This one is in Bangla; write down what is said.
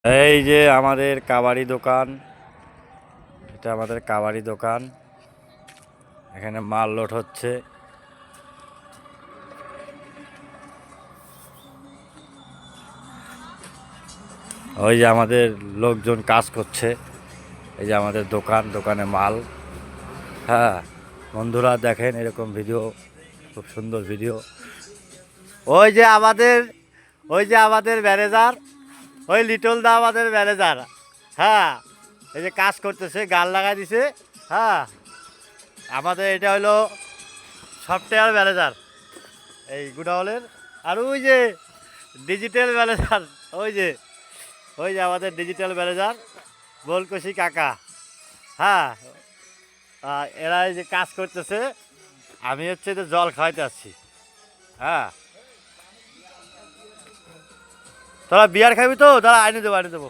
এই যে আমাদের কাবাডি দোকান, এটা আমাদের কাবাডি দোকান। এখানে মাল লোড হচ্ছে। ওই যে আমাদের লোকজন কাজ করছে। এই যে আমাদের দোকান, দোকানে মাল। হ্যাঁ বন্ধুরা দেখেন এরকম ভিডিও, খুব সুন্দর ভিডিও। ওই যে আমাদের ম্যানেজার, ওই লিটল দা আমাদের ম্যানেজার। হ্যাঁ এই যে কাজ করতেছে, গাল লাগাই দিছে। হ্যাঁ আমাদের এটা হলো সফটওয়্যার ম্যানেজার এই গুডাউনের। আর ওই যে ডিজিটাল ম্যানেজার, ওই যে আমাদের ডিজিটাল ম্যানেজার বলকশি কাকা। হ্যাঁ এরা এই যে কাজ করতেছে, আমি হচ্ছে যে জল খাওয়াইতে আসছি। হ্যাঁ তোরা বিয়ার খাবি তো? তারা আইনে দেবো।